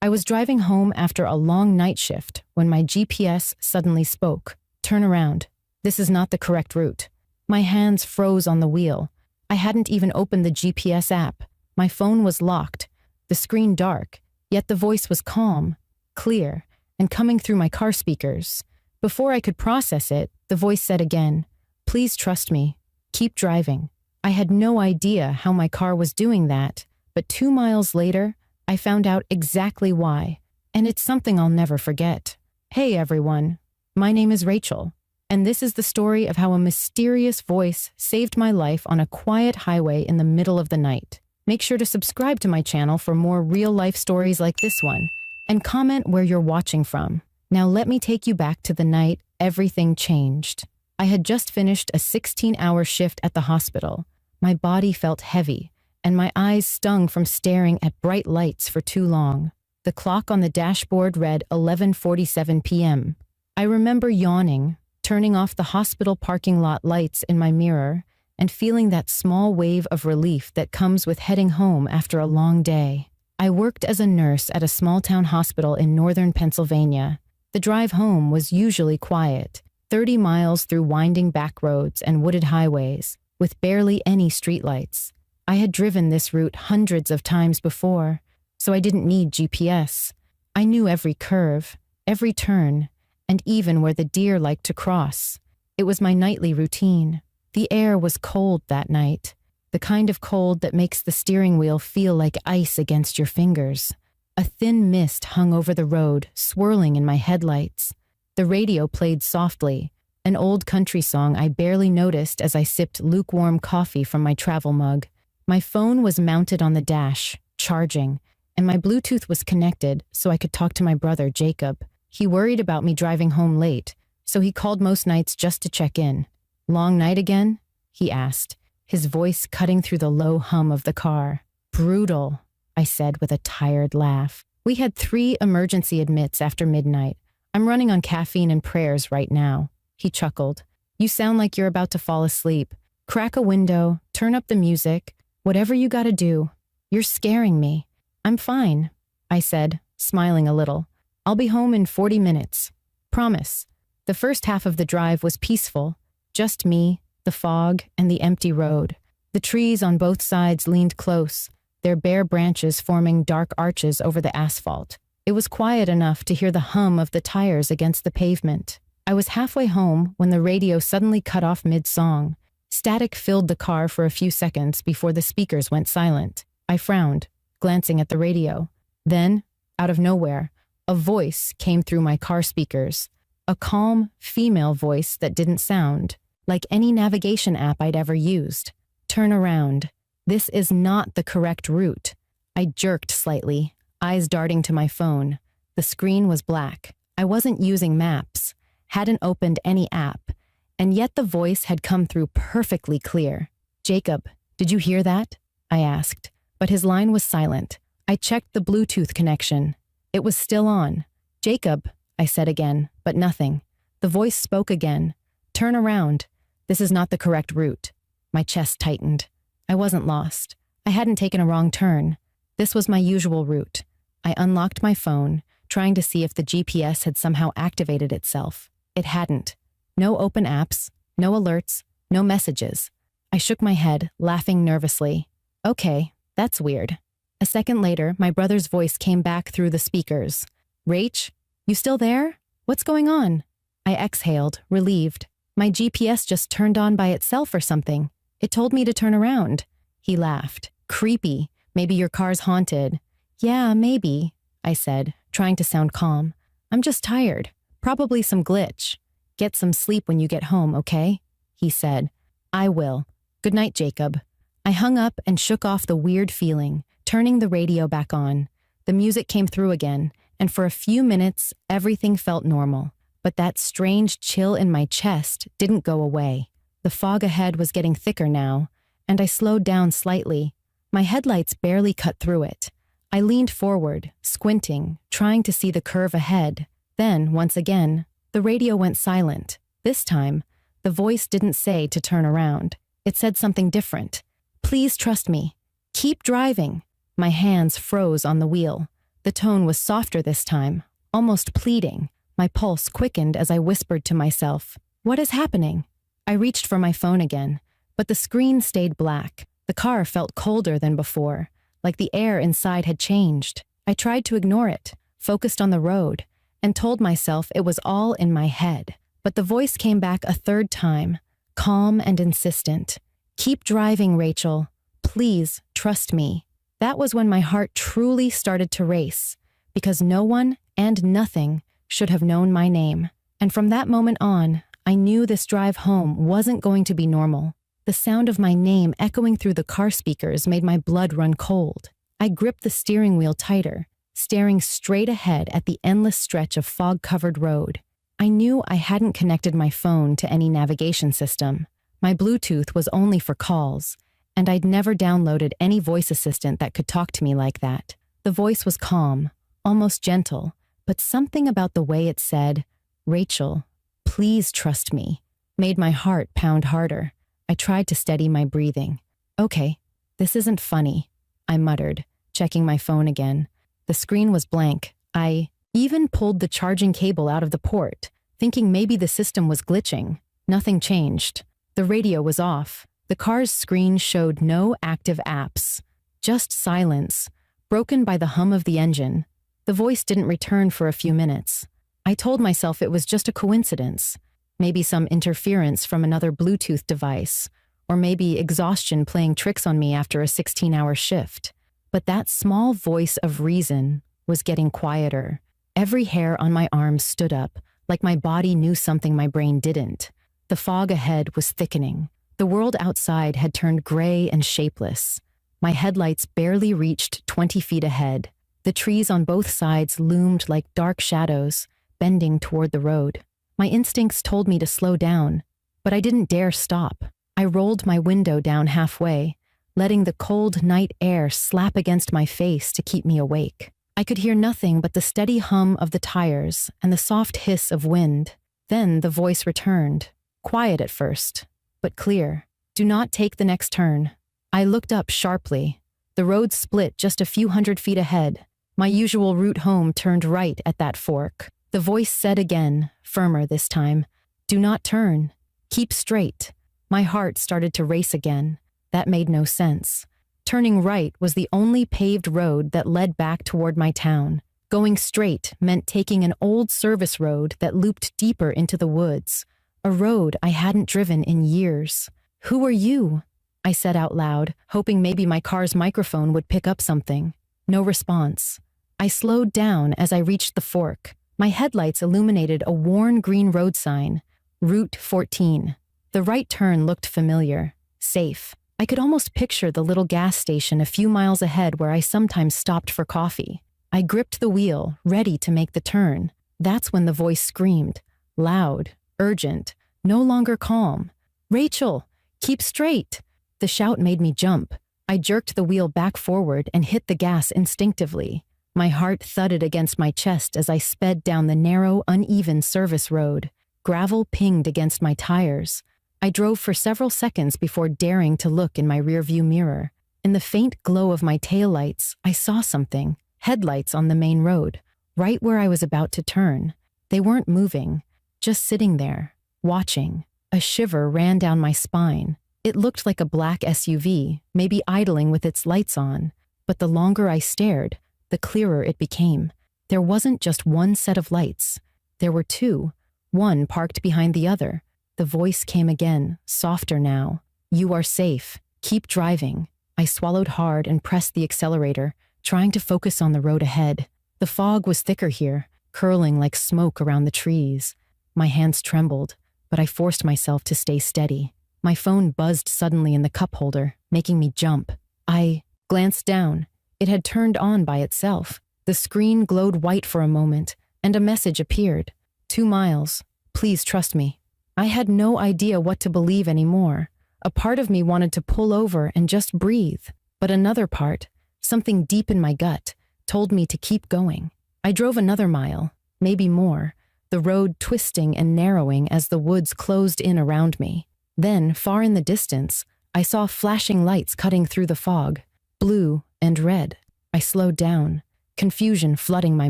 I was driving home after a long night shift when my GPS suddenly spoke. Turn around. This is not the correct route. My hands froze on the wheel. I hadn't even opened the GPS app. My phone was locked, the screen dark, yet the voice was calm, clear, and coming through my car speakers. Before I could process it, the voice said again, "Please trust me. Keep driving." I had no idea how my car was doing that, but 2 miles later, I found out exactly why, and it's something I'll never forget. Hey everyone, my name is Rachel, and this is the story of how a mysterious voice saved my life on a quiet highway in the middle of the night. Make sure to subscribe to my channel for more real-life stories like this one, and comment where you're watching from. Now let me take you back to the night everything changed. I had just finished a 16-hour shift at the hospital. My body felt heavy, and my eyes stung from staring at bright lights for too long. The clock on the dashboard read 11:47 p.m. I remember yawning, turning off the hospital parking lot lights in my mirror, and feeling that small wave of relief that comes with heading home after a long day. I worked as a nurse at a small-town hospital in northern Pennsylvania. The drive home was usually quiet, 30 miles through winding back roads and wooded highways, with barely any streetlights. I had driven this route hundreds of times before, so I didn't need GPS. I knew every curve, every turn, and even where the deer liked to cross. It was my nightly routine. The air was cold that night, the kind of cold that makes the steering wheel feel like ice against your fingers. A thin mist hung over the road, swirling in my headlights. The radio played softly, an old country song I barely noticed as I sipped lukewarm coffee from my travel mug. My phone was mounted on the dash, charging, and my Bluetooth was connected so I could talk to my brother, Jacob. He worried about me driving home late, so he called most nights just to check in. "Long night again?" he asked, his voice cutting through the low hum of the car. "Brutal," I said with a tired laugh. "We had 3 emergency admits after midnight. I'm running on caffeine and prayers right now." He chuckled. "You sound like you're about to fall asleep. Crack a window, turn up the music, whatever you gotta do. You're scaring me." "I'm fine," I said, smiling a little. "I'll be home in 40 minutes. Promise." The first half of the drive was peaceful. Just me, the fog, and the empty road. The trees on both sides leaned close, their bare branches forming dark arches over the asphalt. It was quiet enough to hear the hum of the tires against the pavement. I was halfway home when the radio suddenly cut off mid-song. Static filled the car for a few seconds before the speakers went silent. I frowned, glancing at the radio. Then, out of nowhere, a voice came through my car speakers. A calm, female voice that didn't sound like any navigation app I'd ever used. "Turn around. This is not the correct route." I jerked slightly, eyes darting to my phone. The screen was black. I wasn't using maps, hadn't opened any app, and yet the voice had come through perfectly clear. "Jacob, did you hear that?" I asked, but his line was silent. I checked the Bluetooth connection. It was still on. "Jacob," I said again, but nothing. The voice spoke again. "Turn around. This is not the correct route." My chest tightened. I wasn't lost. I hadn't taken a wrong turn. This was my usual route. I unlocked my phone, trying to see if the GPS had somehow activated itself. It hadn't. No open apps, no alerts, no messages. I shook my head, laughing nervously. "Okay, that's weird." A second later, my brother's voice came back through the speakers. "Rach, you still there? What's going on?" I exhaled, relieved. My GPS just turned on by itself or something. It told me to turn around. He laughed. "Creepy. Maybe your car's haunted." "Yeah, maybe," I said, trying to sound calm. "I'm just tired. Probably some glitch. Get some sleep when you get home, okay?" He said. "I will. Good night, Jacob." I hung up and shook off the weird feeling, turning the radio back on. The music came through again, and for a few minutes, everything felt normal. But that strange chill in my chest didn't go away. The fog ahead was getting thicker now, and I slowed down slightly. My headlights barely cut through it. I leaned forward, squinting, trying to see the curve ahead. Then, once again, the radio went silent. This time, the voice didn't say to turn around. It said something different. "Please trust me. Keep driving." My hands froze on the wheel. The tone was softer this time, almost pleading. My pulse quickened as I whispered to myself, "What is happening?" I reached for my phone again, but the screen stayed black. The car felt colder than before, like the air inside had changed. I tried to ignore it, focused on the road, and told myself it was all in my head. But the voice came back a third time, calm and insistent. "Keep driving, Rachel. Please, trust me." That was when my heart truly started to race, because no one and nothing should have known my name. And from that moment on, I knew this drive home wasn't going to be normal. The sound of my name echoing through the car speakers made my blood run cold. I gripped the steering wheel tighter, staring straight ahead at the endless stretch of fog-covered road. I knew I hadn't connected my phone to any navigation system. My Bluetooth was only for calls, and I'd never downloaded any voice assistant that could talk to me like that. The voice was calm, almost gentle, but something about the way it said, "Rachel, please trust me," made my heart pound harder. I tried to steady my breathing. "Okay, this isn't funny," I muttered, checking my phone again. The screen was blank. I even pulled the charging cable out of the port, thinking maybe the system was glitching. Nothing changed. The radio was off. The car's screen showed no active apps, just silence, broken by the hum of the engine. The voice didn't return for a few minutes. I told myself it was just a coincidence, maybe some interference from another Bluetooth device, or maybe exhaustion playing tricks on me after a 16-hour shift. But that small voice of reason was getting quieter. Every hair on my arm stood up, like my body knew something my brain didn't. The fog ahead was thickening. The world outside had turned gray and shapeless. My headlights barely reached 20 feet ahead. The trees on both sides loomed like dark shadows, bending toward the road. My instincts told me to slow down, but I didn't dare stop. I rolled my window down halfway, letting the cold night air slap against my face to keep me awake. I could hear nothing but the steady hum of the tires and the soft hiss of wind. Then the voice returned, quiet at first, but clear. "Do not take the next turn." I looked up sharply. The road split just a few hundred feet ahead. My usual route home turned right at that fork. The voice said again, firmer this time, "Do not turn. Keep straight." My heart started to race again. That made no sense. Turning right was the only paved road that led back toward my town. Going straight meant taking an old service road that looped deeper into the woods, a road I hadn't driven in years. "Who are you?" I said out loud, hoping maybe my car's microphone would pick up something. No response. I slowed down as I reached the fork. My headlights illuminated a worn green road sign, Route 14. The right turn looked familiar, safe. I could almost picture the little gas station a few miles ahead where I sometimes stopped for coffee. I gripped the wheel, ready to make the turn. That's when the voice screamed, loud, urgent, no longer calm. "Rachel, keep straight." The shout made me jump. I jerked the wheel back forward and hit the gas instinctively. My heart thudded against my chest as I sped down the narrow, uneven service road. Gravel pinged against my tires. I drove for several seconds before daring to look in my rearview mirror. In the faint glow of my taillights, I saw something. Headlights on the main road, right where I was about to turn. They weren't moving, just sitting there, watching. A shiver ran down my spine. It looked like a black SUV, maybe idling with its lights on. But the longer I stared, the clearer it became. There wasn't just one set of lights. There were two, one parked behind the other. The voice came again, softer now. "You are safe. Keep driving." I swallowed hard and pressed the accelerator, trying to focus on the road ahead. The fog was thicker here, curling like smoke around the trees. My hands trembled, but I forced myself to stay steady. My phone buzzed suddenly in the cup holder, making me jump. I glanced down. It had turned on by itself. The screen glowed white for a moment, and a message appeared. 2 miles. Please trust me. I had no idea what to believe anymore. A part of me wanted to pull over and just breathe, but another part, something deep in my gut, told me to keep going. I drove another mile, maybe more, the road twisting and narrowing as the woods closed in around me. Then, far in the distance, I saw flashing lights cutting through the fog, blue and red. I slowed down, confusion flooding my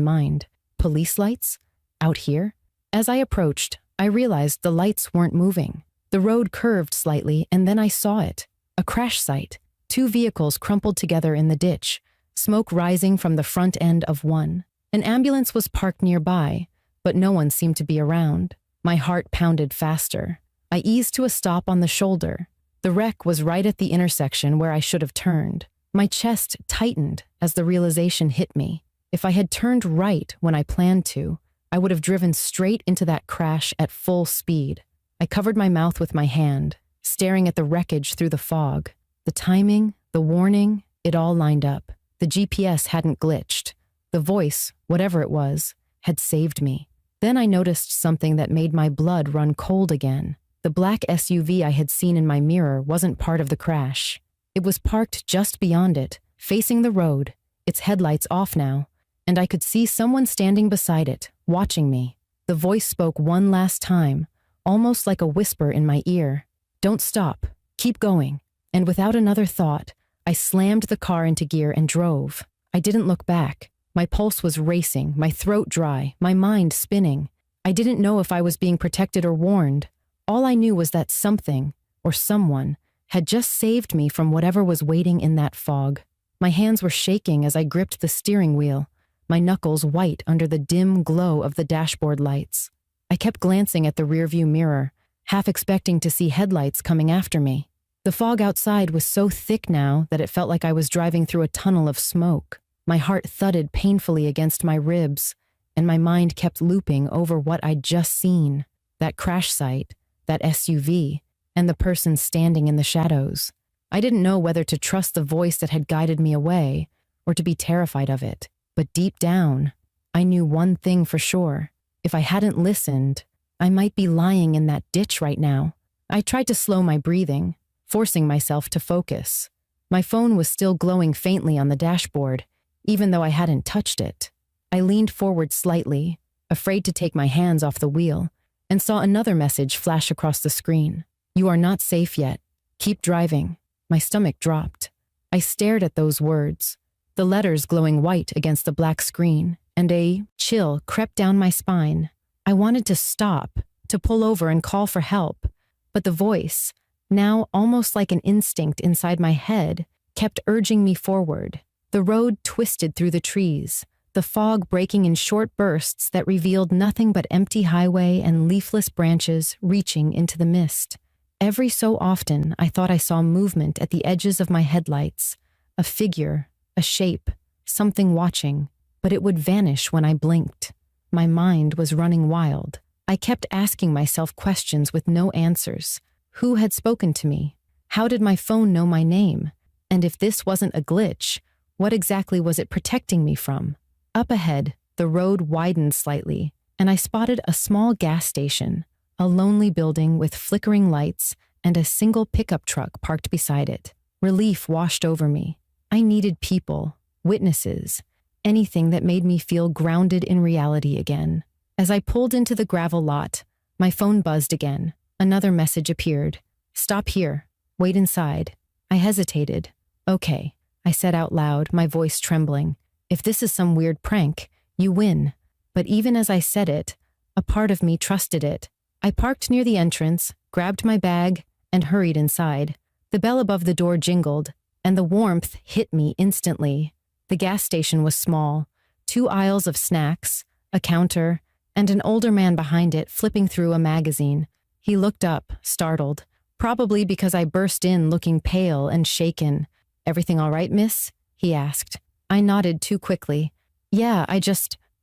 mind. Police lights? Out here? As I approached, I realized the lights weren't moving. The road curved slightly, and then I saw it. A crash site. 2 vehicles crumpled together in the ditch, smoke rising from the front end of one. An ambulance was parked nearby, but no one seemed to be around. My heart pounded faster. I eased to a stop on the shoulder. The wreck was right at the intersection where I should have turned. My chest tightened as the realization hit me. If I had turned right when I planned to, I would have driven straight into that crash at full speed. I covered my mouth with my hand, staring at the wreckage through the fog. The timing, the warning, it all lined up. The GPS hadn't glitched. The voice, whatever it was, had saved me. Then I noticed something that made my blood run cold again. The black SUV I had seen in my mirror wasn't part of the crash. It was parked just beyond it, facing the road, its headlights off now, and I could see someone standing beside it, watching me. The voice spoke one last time, almost like a whisper in my ear. "Don't stop. Keep going." And without another thought, I slammed the car into gear and drove. I didn't look back. My pulse was racing, my throat dry, my mind spinning. I didn't know if I was being protected or warned. All I knew was that something, or someone, had just saved me from whatever was waiting in that fog. My hands were shaking as I gripped the steering wheel, my knuckles white under the dim glow of the dashboard lights. I kept glancing at the rearview mirror, half expecting to see headlights coming after me. The fog outside was so thick now that it felt like I was driving through a tunnel of smoke. My heart thudded painfully against my ribs, and my mind kept looping over what I'd just seen. That crash site, that SUV, and the person standing in the shadows. I didn't know whether to trust the voice that had guided me away, or to be terrified of it. But deep down, I knew one thing for sure. If I hadn't listened, I might be lying in that ditch right now. I tried to slow my breathing, forcing myself to focus. My phone was still glowing faintly on the dashboard, even though I hadn't touched it. I leaned forward slightly, afraid to take my hands off the wheel, and saw another message flash across the screen. "You are not safe yet. Keep driving." My stomach dropped. I stared at those words, the letters glowing white against the black screen, and a chill crept down my spine. I wanted to stop, to pull over and call for help, but the voice, now almost like an instinct inside my head, kept urging me forward. The road twisted through the trees, the fog breaking in short bursts that revealed nothing but empty highway and leafless branches reaching into the mist. Every so often, I thought I saw movement at the edges of my headlights, a figure, a shape, something watching, but it would vanish when I blinked. My mind was running wild. I kept asking myself questions with no answers. Who had spoken to me? How did my phone know my name? And if this wasn't a glitch, what exactly was it protecting me from? Up ahead, the road widened slightly, and I spotted a small gas station, a lonely building with flickering lights and a single pickup truck parked beside it. Relief washed over me. I needed people, witnesses, anything that made me feel grounded in reality again. As I pulled into the gravel lot, my phone buzzed again. Another message appeared. "Stop here. Wait inside." I hesitated. "Okay," I said out loud, my voice trembling. "If this is some weird prank, you win." But even as I said it, a part of me trusted it. I parked near the entrance, grabbed my bag, and hurried inside. The bell above the door jingled, and the warmth hit me instantly. The gas station was small, 2 aisles of snacks, a counter, and an older man behind it flipping through a magazine. He looked up, startled, probably because I burst in looking pale and shaken. "Everything all right, miss?" he asked. I nodded too quickly. "Yeah,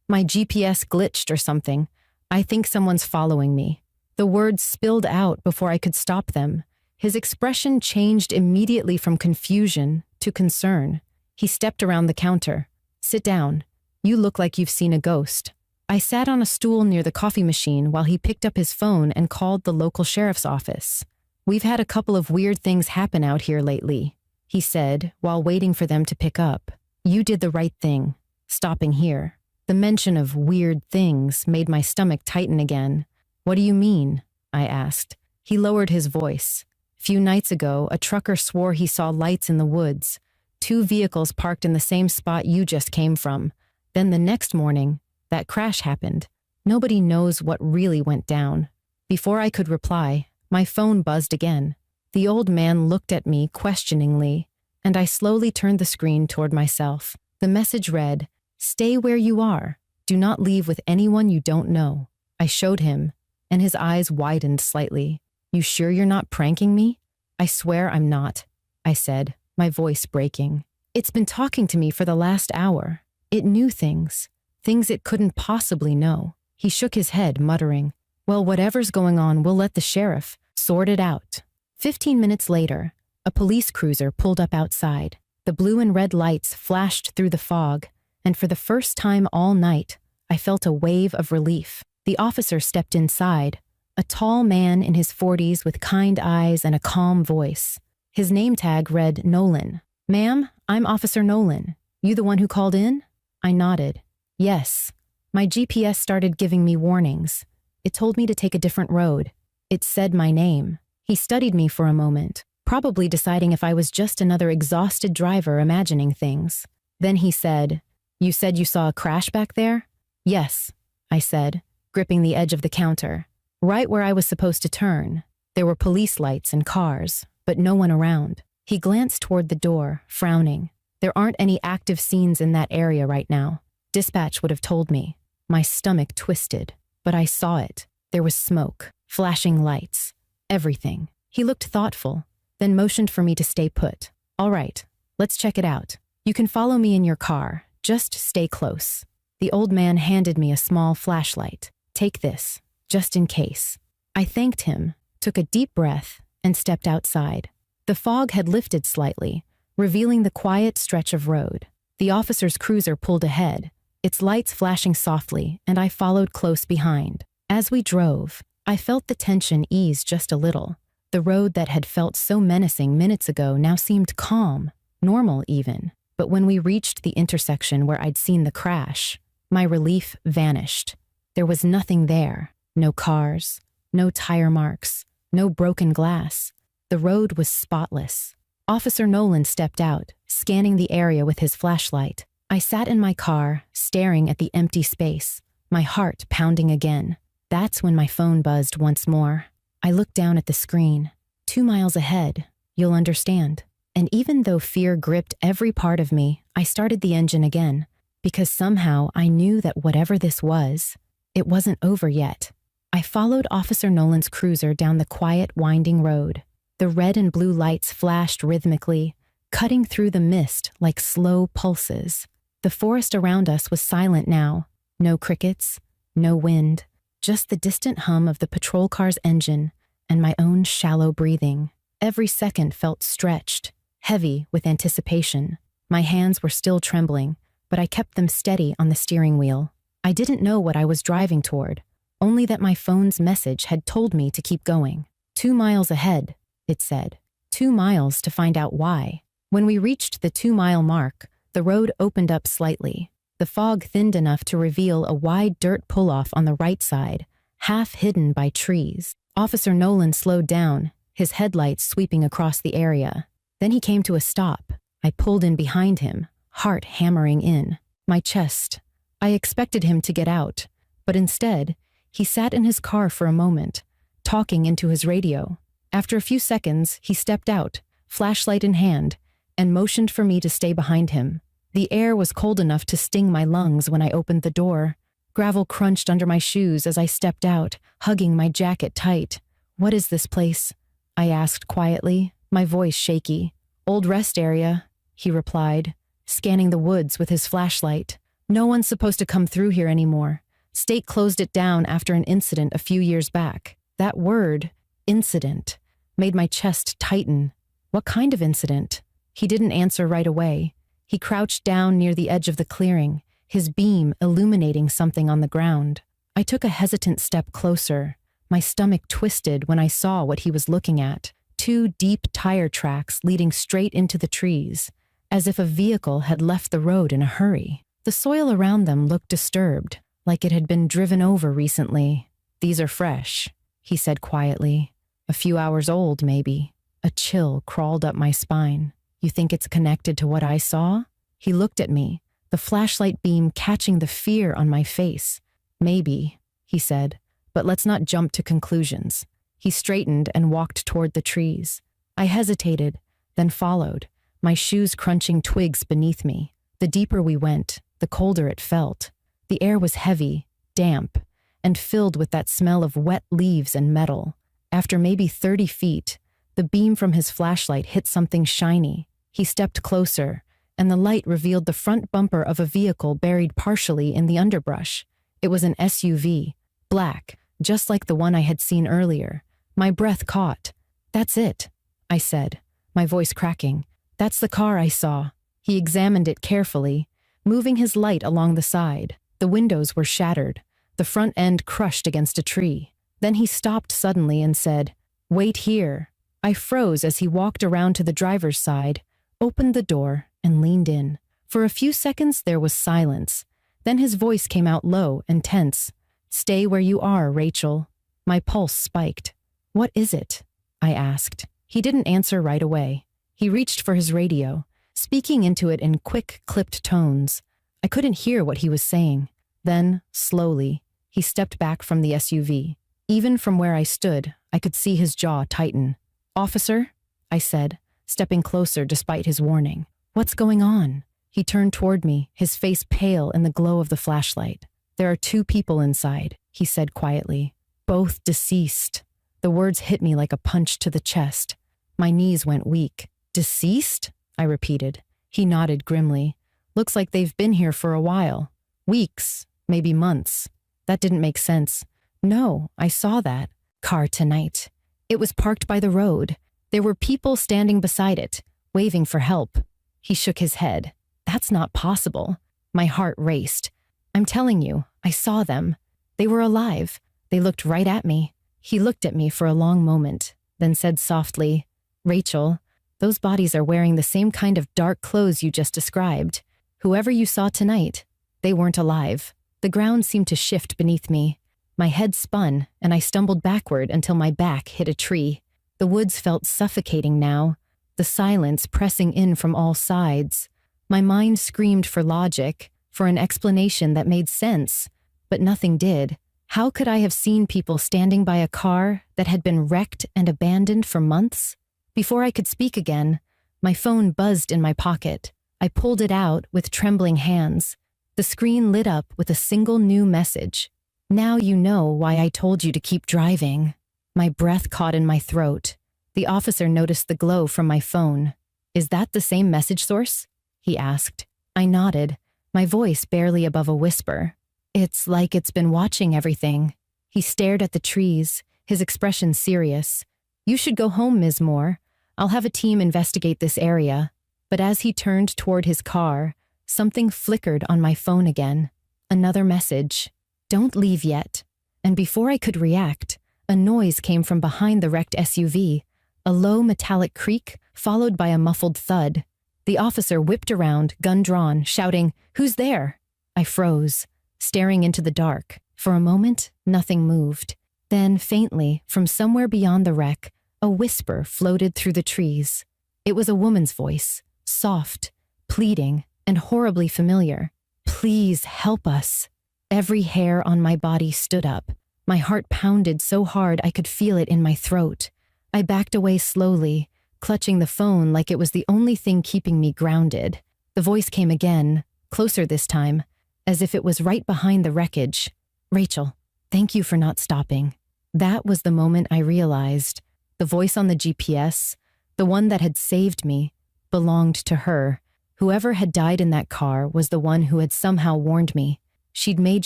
my GPS glitched or something. I think someone's following me." The words spilled out before I could stop them. His expression changed immediately from confusion to concern. He stepped around the counter. "Sit down. You look like you've seen a ghost." I sat on a stool near the coffee machine while he picked up his phone and called the local sheriff's office. "We've had a couple of weird things happen out here lately," he said while waiting for them to pick up. "You did the right thing, stopping here." The mention of weird things made my stomach tighten again. "What do you mean?" I asked. He lowered his voice. "A few nights ago, a trucker swore he saw lights in the woods. 2 vehicles parked in the same spot you just came from. Then the next morning, that crash happened. Nobody knows what really went down. Before I could reply, my phone buzzed again. The old man looked at me questioningly, and I slowly turned the screen toward myself. The message read, "Stay where you are. Do not leave with anyone you don't know." I showed him, and his eyes widened slightly. "You sure you're not pranking me?" "I swear I'm not," I said, my voice breaking. "It's been talking to me for the last hour. It knew things it couldn't possibly know." He shook his head, muttering, "Well, whatever's going on, we'll let the sheriff sort it out." 15 minutes later, a police cruiser pulled up outside. The blue and red lights flashed through the fog, and for the first time all night, I felt a wave of relief. The officer stepped inside, a tall man in his 40s with kind eyes and a calm voice. His name tag read Nolan. "Ma'am, I'm Officer Nolan. You the one who called in?" I nodded. "Yes." My GPS started giving me warnings. It told me to take a different road. It said my name. He studied me for a moment, probably deciding if I was just another exhausted driver imagining things. Then he said, "You said you saw a crash back there?" "Yes," I said, gripping the edge of the counter. "Right where I was supposed to turn. There were police lights and cars, but no one around." He glanced toward the door, frowning. "There aren't any active scenes in that area right now. Dispatch would have told me." My stomach twisted, but I saw it. There was smoke, flashing lights, everything. He looked thoughtful, then motioned for me to stay put. "All right, let's check it out. You can follow me in your car. Just stay close." The old man handed me a small flashlight. "Take this, just in case." I thanked him, took a deep breath, and stepped outside. The fog had lifted slightly, revealing the quiet stretch of road. The officer's cruiser pulled ahead, its lights flashing softly, and I followed close behind. As we drove, I felt the tension ease just a little. The road that had felt so menacing minutes ago now seemed calm, normal even. But when we reached the intersection where I'd seen the crash, my relief vanished. There was nothing there. No cars, no tire marks, no broken glass. The road was spotless. Officer Nolan stepped out, scanning the area with his flashlight. I sat in my car, staring at the empty space, my heart pounding again. That's when my phone buzzed once more. I looked down at the screen. 2 miles ahead, you'll understand. And even though fear gripped every part of me, I started the engine again, because somehow I knew that whatever this was, it wasn't over yet. I followed Officer Nolan's cruiser down the quiet, winding road. The red and blue lights flashed rhythmically, cutting through the mist like slow pulses. The forest around us was silent now. No crickets, no wind, just the distant hum of the patrol car's engine and my own shallow breathing. Every second felt stretched, heavy with anticipation. My hands were still trembling, but I kept them steady on the steering wheel. I didn't know what I was driving toward, only that my phone's message had told me to keep going. 2 miles ahead, it said. 2 miles to find out why. When we reached the 2-mile mark, the road opened up slightly. The fog thinned enough to reveal a wide dirt pull-off on the right side, half hidden by trees. Officer Nolan slowed down, his headlights sweeping across the area. Then he came to a stop. I pulled in behind him, heart hammering in. My chest. I expected him to get out, but instead, he sat in his car for a moment, talking into his radio. After a few seconds, he stepped out, flashlight in hand, and motioned for me to stay behind him. The air was cold enough to sting my lungs when I opened the door. Gravel crunched under my shoes as I stepped out, hugging my jacket tight. "What is this place?" I asked quietly, my voice shaky. "Old rest area," he replied, scanning the woods with his flashlight. "No one's supposed to come through here anymore. State closed it down after an incident a few years back." That word, incident, made my chest tighten. What kind of incident? He didn't answer right away. He crouched down near the edge of the clearing, his beam illuminating something on the ground. I took a hesitant step closer. My stomach twisted when I saw what he was looking at. 2 deep tire tracks leading straight into the trees, as if a vehicle had left the road in a hurry. The soil around them looked disturbed, like it had been driven over recently. "These are fresh," he said quietly. "A few hours old, maybe." A chill crawled up my spine. "You think it's connected to what I saw?" He looked at me, the flashlight beam catching the fear on my face. Maybe, he said, but let's not jump to conclusions. He straightened and walked toward the trees. I hesitated, then followed, my shoes crunching twigs beneath me. The deeper we went, the colder it felt. The air was heavy, damp, and filled with that smell of wet leaves and metal. After maybe 30 feet, the beam from his flashlight hit something shiny. He stepped closer, and the light revealed the front bumper of a vehicle buried partially in the underbrush. It was an SUV, black, just like the one I had seen earlier. My breath caught. "That's it," I said, my voice cracking. "That's the car I saw." He examined it carefully, moving his light along the side. The windows were shattered, the front end crushed against a tree. Then he stopped suddenly and said, "Wait here." I froze as he walked around to the driver's side, opened the door, and leaned in. For a few seconds there was silence. Then his voice came out low and tense. "Stay where you are, Rachel." My pulse spiked. "What is it?" I asked. He didn't answer right away. He reached for his radio, speaking into it in quick, clipped tones. I couldn't hear what he was saying. Then, slowly, he stepped back from the SUV. Even from where I stood, I could see his jaw tighten. "Officer?" I said, stepping closer despite his warning. "What's going on?" He turned toward me, his face pale in the glow of the flashlight. "There are 2 people inside," he said quietly. "Both deceased." The words hit me like a punch to the chest. My knees went weak. "Deceased?" I repeated. He nodded grimly. "Looks like they've been here for a while. Weeks, maybe months." That didn't make sense. "No, I saw that car tonight. It was parked by the road. There were people standing beside it, waving for help." He shook his head. "That's not possible." My heart raced. "I'm telling you, I saw them. They were alive. They looked right at me." He looked at me for a long moment, then said softly, "Rachel, those bodies are wearing the same kind of dark clothes you just described. Whoever you saw tonight, they weren't alive." The ground seemed to shift beneath me. My head spun, and I stumbled backward until my back hit a tree. The woods felt suffocating now, the silence pressing in from all sides. My mind screamed for logic, for an explanation that made sense, but nothing did. How could I have seen people standing by a car that had been wrecked and abandoned for months? Before I could speak again, my phone buzzed in my pocket. I pulled it out with trembling hands. The screen lit up with a single new message. "Now you know why I told you to keep driving." My breath caught in my throat. The officer noticed the glow from my phone. "Is that the same message source?" he asked. I nodded, my voice barely above a whisper. "It's like it's been watching everything." He stared at the trees, his expression serious. "You should go home, Ms. Moore. I'll have a team investigate this area." But as he turned toward his car, something flickered on my phone again. Another message. "Don't leave yet." And before I could react, a noise came from behind the wrecked SUV, a low metallic creak followed by a muffled thud. The officer whipped around, gun drawn, shouting, "Who's there?" I froze, staring into the dark. For a moment, nothing moved. Then, faintly, from somewhere beyond the wreck, a whisper floated through the trees. It was a woman's voice, soft, pleading, and horribly familiar. "Please help us." Every hair on my body stood up. My heart pounded so hard I could feel it in my throat. I backed away slowly, clutching the phone like it was the only thing keeping me grounded. The voice came again, closer this time, as if it was right behind the wreckage. "Rachel, thank you for not stopping." That was the moment I realized. The voice on the GPS, the one that had saved me, belonged to her. Whoever had died in that car was the one who had somehow warned me. She'd made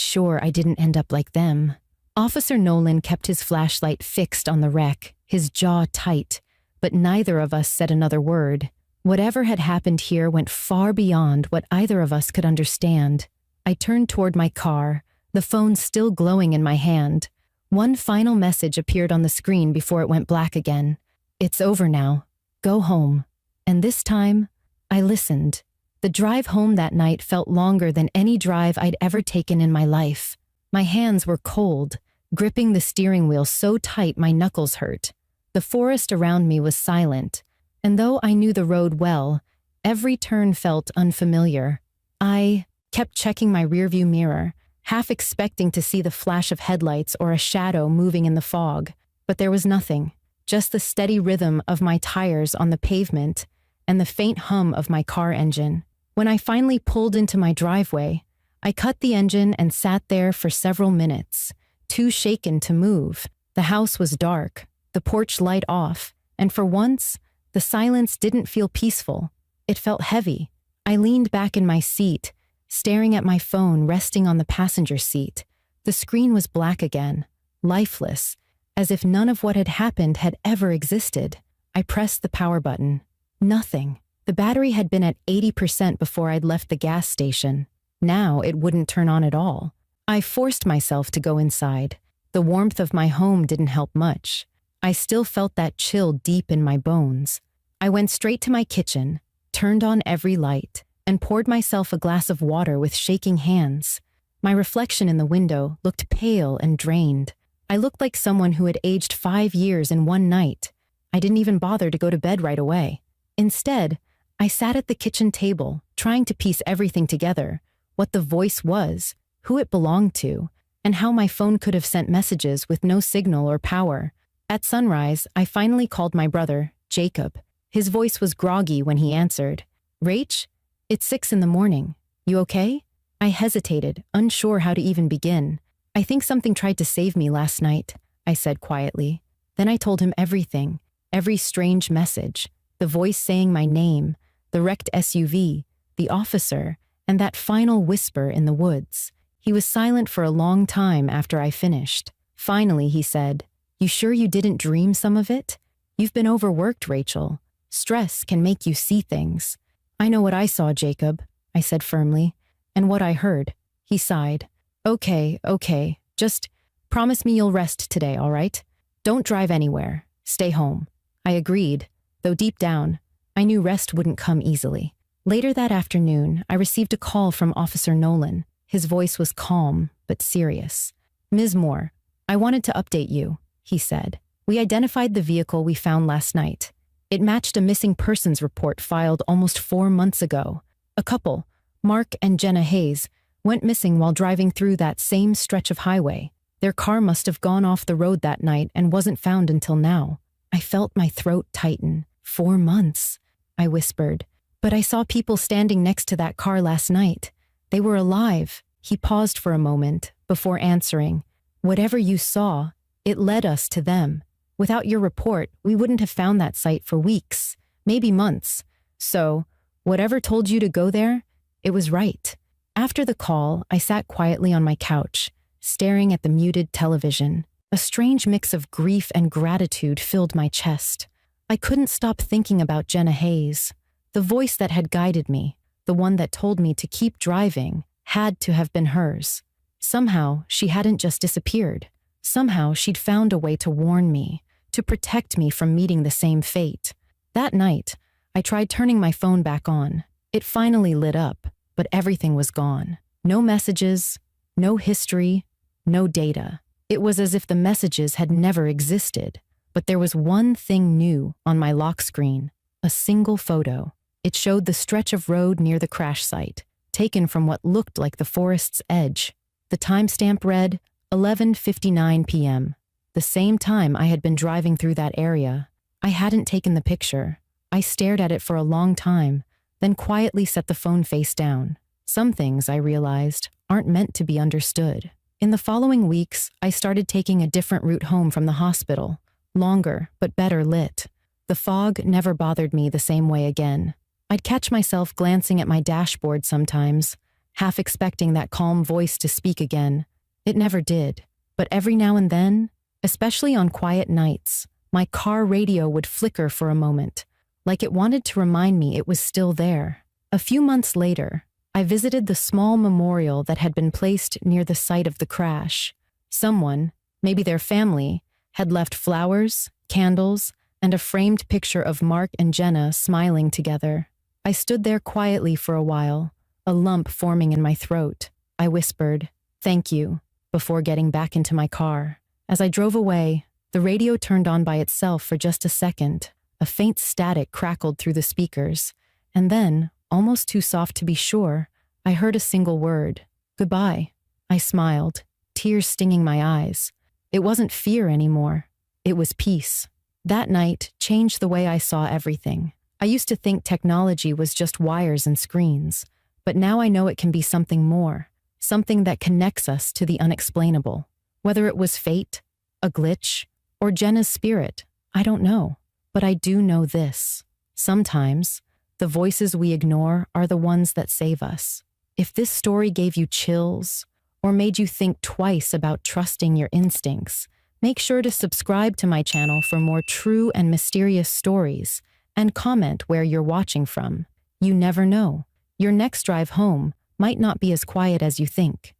sure I didn't end up like them. Officer Nolan kept his flashlight fixed on the wreck, his jaw tight, but neither of us said another word. Whatever had happened here went far beyond what either of us could understand. I turned toward my car, the phone still glowing in my hand. One final message appeared on the screen before it went black again. "It's over now. Go home." And this time, I listened. The drive home that night felt longer than any drive I'd ever taken in my life. My hands were cold, gripping the steering wheel so tight my knuckles hurt. The forest around me was silent, and though I knew the road well, every turn felt unfamiliar. I kept checking my rearview mirror, half expecting to see the flash of headlights or a shadow moving in the fog. But there was nothing, just the steady rhythm of my tires on the pavement and the faint hum of my car engine. When I finally pulled into my driveway, I cut the engine and sat there for several minutes, too shaken to move. The house was dark, the porch light off, and for once, the silence didn't feel peaceful. It felt heavy. I leaned back in my seat, staring at my phone resting on the passenger seat. The screen was black again, lifeless, as if none of what had happened had ever existed. I pressed the power button. Nothing. The battery had been at 80% before I'd left the gas station. Now it wouldn't turn on at all. I forced myself to go inside. The warmth of my home didn't help much. I still felt that chill deep in my bones. I went straight to my kitchen, turned on every light, and poured myself a glass of water with shaking hands. My reflection in the window looked pale and drained. I looked like someone who had aged 5 years in one night. I didn't even bother to go to bed right away. Instead, I sat at the kitchen table, trying to piece everything together, what the voice was, who it belonged to, and how my phone could have sent messages with no signal or power. At sunrise, I finally called my brother, Jacob. His voice was groggy when he answered. "Rach, it's 6 in the morning. You okay?" I hesitated, unsure how to even begin. "I think something tried to save me last night," I said quietly. Then I told him everything, every strange message, the voice saying my name, the wrecked SUV, the officer, and that final whisper in the woods. He was silent for a long time after I finished. Finally, he said, "You sure you didn't dream some of it? You've been overworked, Rachel. Stress can make you see things." "I know what I saw, Jacob," I said firmly, "and what I heard." He sighed. Okay. Just promise me you'll rest today, all right? Don't drive anywhere. Stay home." I agreed, though deep down, I knew rest wouldn't come easily. Later that afternoon, I received a call from Officer Nolan. His voice was calm, but serious. "Ms. Moore, I wanted to update you," he said. "We identified the vehicle we found last night. It matched a missing persons report filed almost 4 months ago. A couple, Mark and Jenna Hayes, went missing while driving through that same stretch of highway. Their car must have gone off the road that night and wasn't found until now." I felt my throat tighten. 4 months, I whispered. "But I saw people standing next to that car last night. They were alive." He paused for a moment before answering. "Whatever you saw, it led us to them. Without your report, we wouldn't have found that site for weeks, maybe months. So, whatever told you to go there, it was right." After the call, I sat quietly on my couch, staring at the muted television. A strange mix of grief and gratitude filled my chest. I couldn't stop thinking about Jenna Hayes. The voice that had guided me, the one that told me to keep driving, had to have been hers. Somehow, she hadn't just disappeared. Somehow, she'd found a way to warn me, to protect me from meeting the same fate. That night, I tried turning my phone back on. It finally lit up, but everything was gone. No messages, no history, no data. It was as if the messages had never existed. But there was one thing new on my lock screen, a single photo. It showed the stretch of road near the crash site, taken from what looked like the forest's edge. The timestamp read 11:59 p.m., the same time I had been driving through that area. I hadn't taken the picture. I stared at it for a long time, then quietly set the phone face down. Some things, I realized, aren't meant to be understood. In the following weeks, I started taking a different route home from the hospital, longer but better lit. The fog never bothered me the same way again. I'd catch myself glancing at my dashboard sometimes, half expecting that calm voice to speak again. It never did. But every now and then, especially on quiet nights, my car radio would flicker for a moment, like it wanted to remind me it was still there. A few months later, I visited the small memorial that had been placed near the site of the crash. Someone, maybe their family, had left flowers, candles, and a framed picture of Mark and Jenna smiling together. I stood there quietly for a while, a lump forming in my throat. I whispered, "Thank you," before getting back into my car. As I drove away, the radio turned on by itself for just a second. A faint static crackled through the speakers, and then, almost too soft to be sure, I heard a single word. Goodbye. I smiled, tears stinging my eyes. It wasn't fear anymore. It was peace. That night changed the way I saw everything. I used to think technology was just wires and screens, but now I know it can be something more, something that connects us to the unexplainable. Whether it was fate, a glitch, or Jenna's spirit, I don't know. But I do know this. Sometimes, the voices we ignore are the ones that save us. If this story gave you chills, or made you think twice about trusting your instincts, make sure to subscribe to my channel for more true and mysterious stories, and comment where you're watching from. You never know. Your next drive home might not be as quiet as you think.